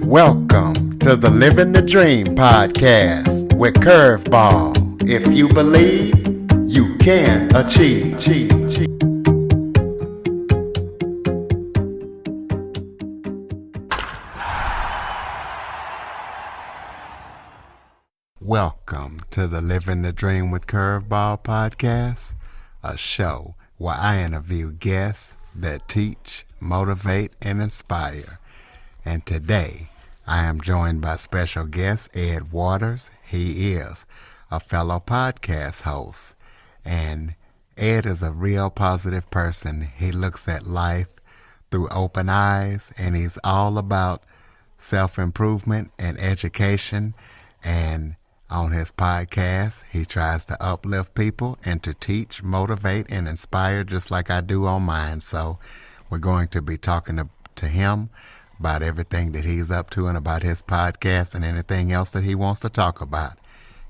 Welcome to the Living the Dream podcast with Curveball. If you believe, you can achieve. Welcome to the Living the Dream with Curveball podcast, a show where I interview guests that teach, motivate, and inspire. And today, I am joined by special guest Ed Waters. He is a fellow podcast host. And Ed is a real positive person. He looks at life through open eyes, and he's all about self-improvement and education. And on his podcast, he tries to uplift people and to teach, motivate, and inspire just like I do on mine. So we're going to be talking to him about everything that he's up to and about his podcast and anything else that he wants to talk about.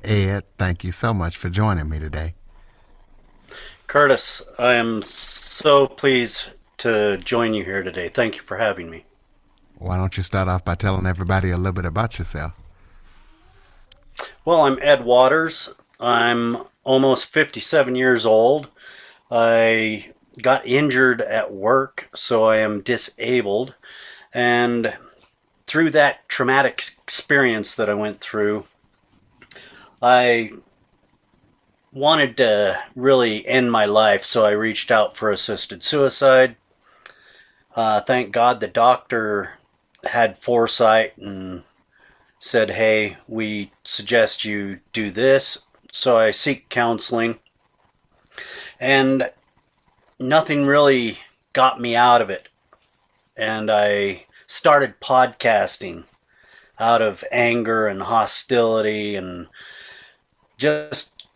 Ed, thank you so much for joining me today. Curtis, I am so pleased to join you here today. Thank you for having me. Why don't you start off by telling everybody a little bit about yourself? Well, I'm Ed Waters. I'm almost 57 years old. I got injured at work, so I am disabled. And through that traumatic experience that I went through, I wanted to really end my life, so I reached out for assisted suicide. Thank God the doctor had foresight and said, hey, we suggest you do this. So I seek counseling. And nothing really got me out of it. And I started podcasting out of anger and hostility and just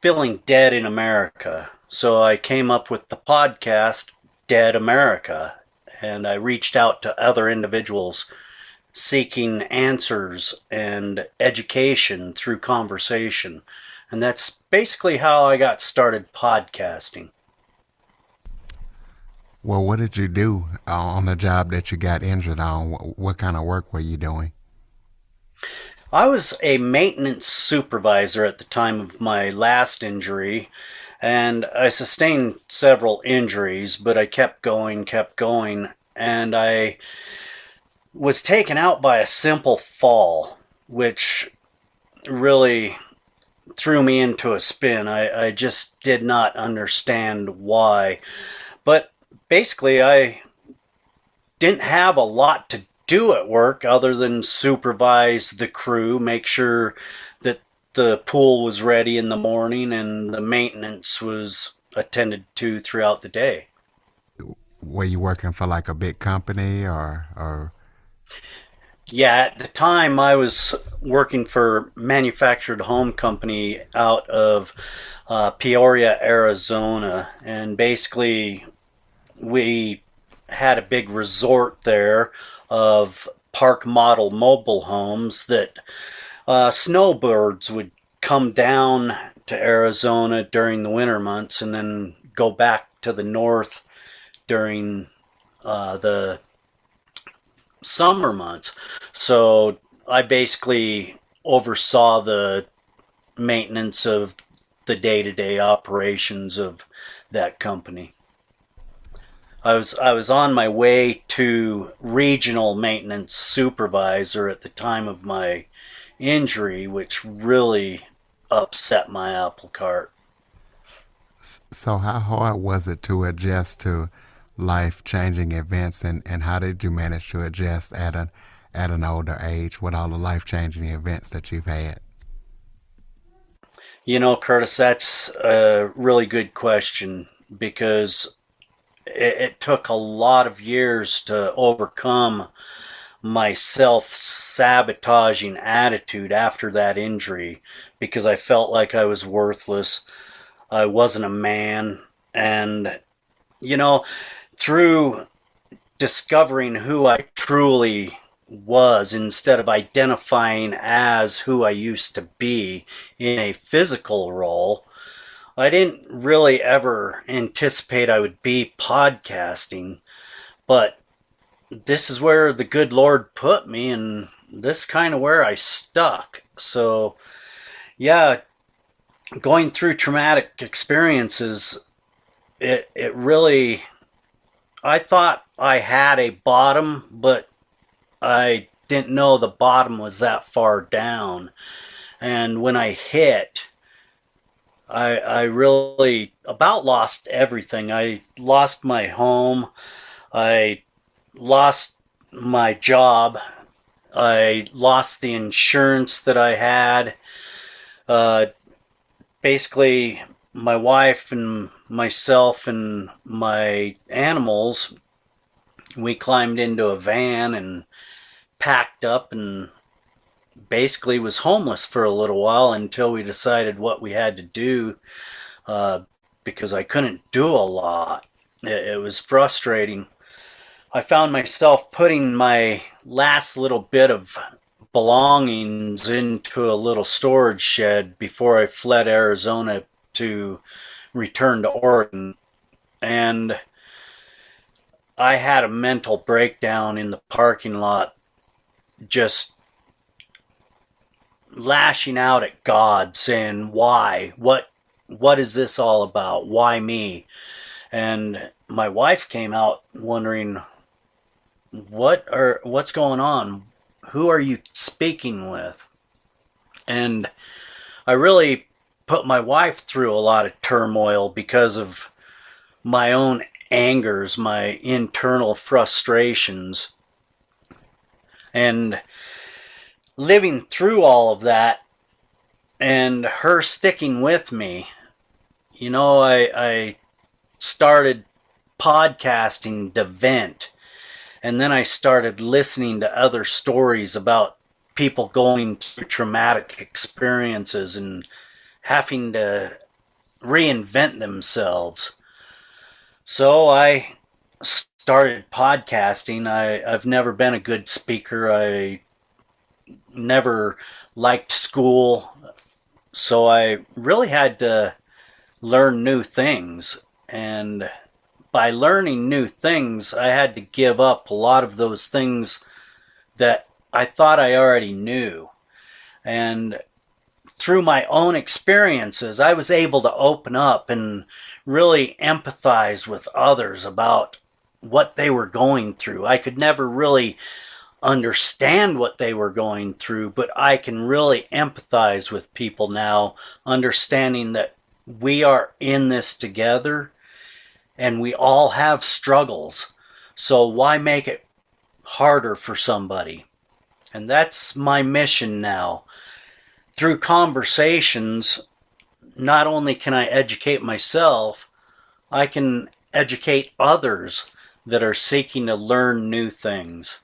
feeling dead in America. So I came up with the podcast, Dead America, and I reached out to other individuals seeking answers and education through conversation. And that's basically how I got started podcasting. Well, what did you do on the job that you got injured on? What kind of work were you doing? I was a maintenance supervisor at the time of my last injury, and I sustained several injuries, but I kept going, and I was taken out by a simple fall, which really threw me into a spin. I just did not understand why. But basically, I didn't have a lot to do at work other than supervise the crew, make sure that the pool was ready in the morning and the maintenance was attended to throughout the day. Were you working for like a big company or? Yeah, at the time I was working for manufactured home company out of Peoria, Arizona, and basically we had a big resort there of park model mobile homes that snowbirds would come down to Arizona during the winter months and then go back to the north during the summer months. So I basically oversaw the maintenance of the day-to-day operations of that company. I was on my way to regional maintenance supervisor at the time of my injury, which really upset my apple cart. So how hard was it to adjust to life-changing events, and how did you manage to adjust at an older age with all the life-changing events that you've had? You know, Curtis, that's a really good question, because it took a lot of years to overcome my self-sabotaging attitude after that injury, because I felt like I was worthless. I wasn't a man. And, you know, through discovering who I truly was, instead of identifying as who I used to be in a physical role, I didn't really ever anticipate I would be podcasting, but this is where the good Lord put me, and this kind of where I stuck. So, yeah, going through traumatic experiences, it really, I thought I had a bottom, but I didn't know the bottom was that far down. And when I hit, I really about lost everything. I lost my home. I lost my job. I lost the insurance that I had. Uh, Basically, my wife and myself and my animals, we climbed into a van and packed up and basically was homeless for a little while until we decided what we had to do, uh, because I couldn't do a lot. It was frustrating. I found myself putting my last little bit of belongings into a little storage shed before I fled Arizona to return to Oregon. And I had a mental breakdown in the parking lot, just lashing out at God, saying, "Why? What is this all about? Why me?" And my wife came out wondering, what's going on? Who are you speaking with? And I really put my wife through a lot of turmoil because of my own angers, my internal frustrations. And living through all of that and her sticking with me, I started podcasting to vent. And then I started listening to other stories about people going through traumatic experiences and having to reinvent themselves. So I started podcasting. I've never been a good speaker. I never liked school. So I really had to learn new things. And by learning new things, I had to give up a lot of those things that I thought I already knew. And through my own experiences, I was able to open up and really empathize with others about what they were going through. I could never really understand what they were going through, but I can really empathize with people now, understanding that we are in this together and we all have struggles. So why make it harder for somebody? And that's my mission now. Through conversations, not only can I educate myself, I can educate others that are seeking to learn new things.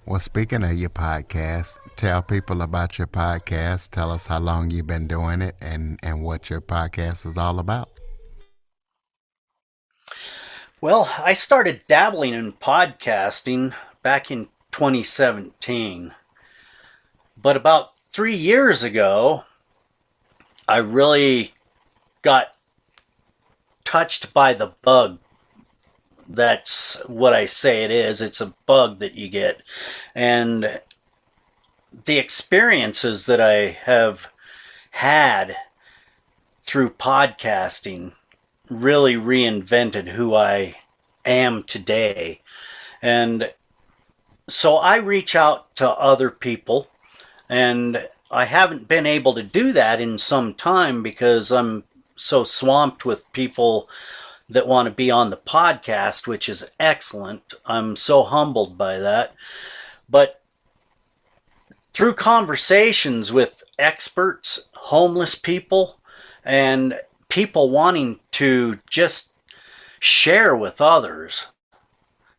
Well, speaking of your podcast, tell people about your podcast. Tell us how long you've been doing it and what your podcast is all about. Well, I started dabbling in podcasting back in 2017. But about 3 years ago, I really got touched by the bug. That's what I say it is. It's a bug that you get. And the experiences that I have had through podcasting really reinvented who I am today. And so I reach out to other people, and I haven't been able to do that in some time because I'm so swamped with people that want to be on the podcast, which is excellent. I'm so humbled by that. But through conversations with experts, homeless people, and people wanting to just share with others,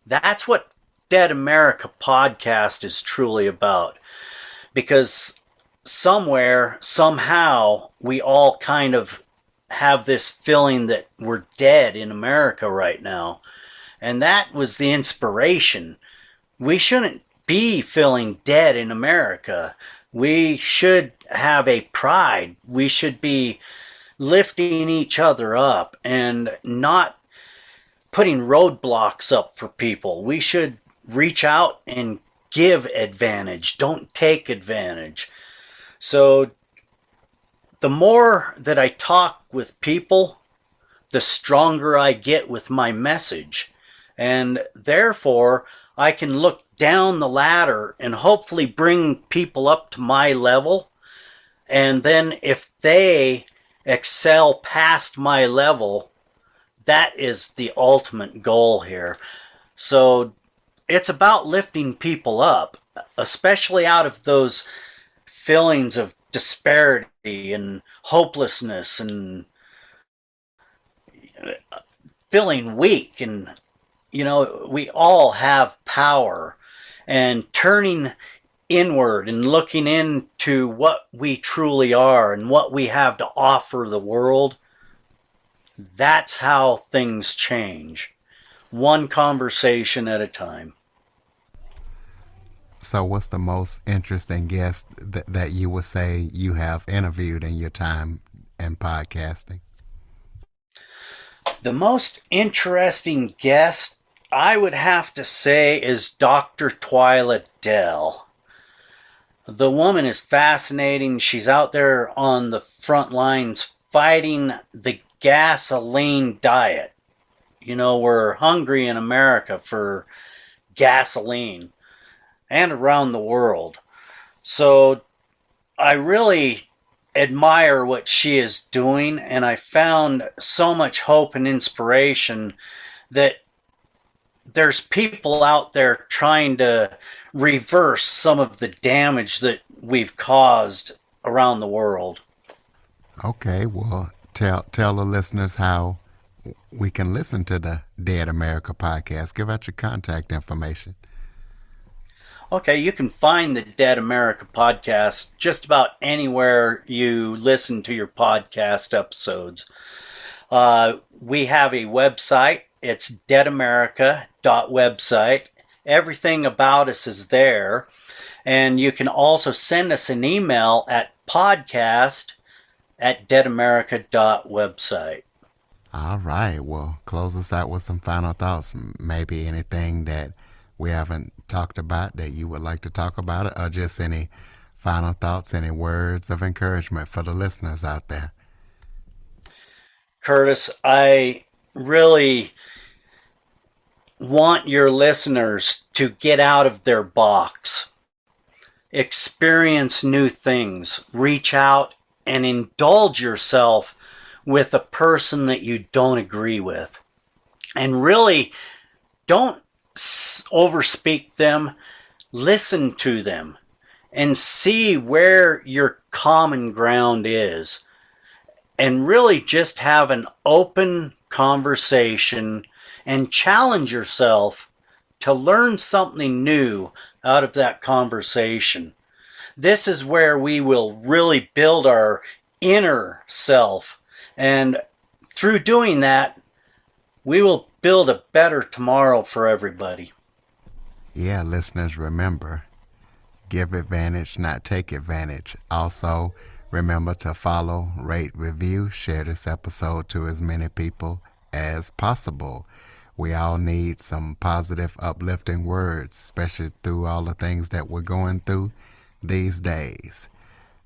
that's what Dead America podcast is truly about. Because somewhere, somehow, we all kind of have this feeling that we're dead in America right now. And that was the inspiration. We shouldn't be feeling dead in America. We should have a pride. We should be lifting each other up and not putting roadblocks up for people. We should reach out and give advantage. Don't take advantage. So the more that I talk with people, the stronger I get with my message. And therefore, I can look down the ladder and hopefully bring people up to my level. And then if they excel past my level, that is the ultimate goal here. So it's about lifting people up, especially out of those feelings of disparity and hopelessness and feeling weak. And, we all have power, and turning inward and looking into what we truly are and what we have to offer the world. That's how things change, one conversation at a time. So what's the most interesting guest that you would say you have interviewed in your time in podcasting? The most interesting guest, I would have to say, is Dr. Twyla Dell. The woman is fascinating. She's out there on the front lines fighting the gasoline diet. We're hungry in America for gasoline and around the world. So I really admire what she is doing, and I found so much hope and inspiration that there's people out there trying to reverse some of the damage that we've caused around the world. Okay, well, tell the listeners how we can listen to the Dead America podcast. Give out your contact information. Okay, you can find the Dead America podcast just about anywhere you listen to your podcast episodes. We have a website. It's deadamerica.website. Everything about us is there. And you can also send us an email at podcast@deadamerica.website. All right. Well, close us out with some final thoughts. Maybe anything that we haven't talked about that you would like to talk about, or just any final thoughts, any words of encouragement for the listeners out there. Curtis, I really want your listeners to get out of their box, experience new things, reach out and indulge yourself with a person that you don't agree with. And really, don't overspeak them. Listen to them and see where your common ground is. And really just have an open conversation and challenge yourself to learn something new out of that conversation. This is where we will really build our inner self. And through doing that, we will build a better tomorrow for everybody. Yeah, listeners, remember, give advantage, not take advantage. Also, remember to follow, rate, review, share this episode to as many people as possible. We all need some positive, uplifting words, especially through all the things that we're going through these days.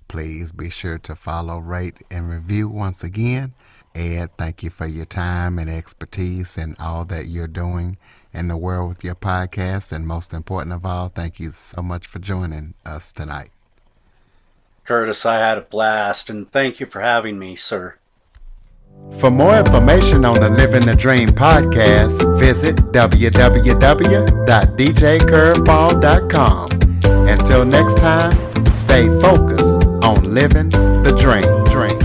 Please be sure to follow, rate, and review once again. Ed, thank you for your time and expertise and all that you're doing in the world with your podcast. And most important of all, thank you so much for joining us tonight. Curtis, I had a blast, and thank you for having me, sir. For more information on the Living the Dream podcast, visit www.djcurveball.com. Until next time, stay focused on living the dream.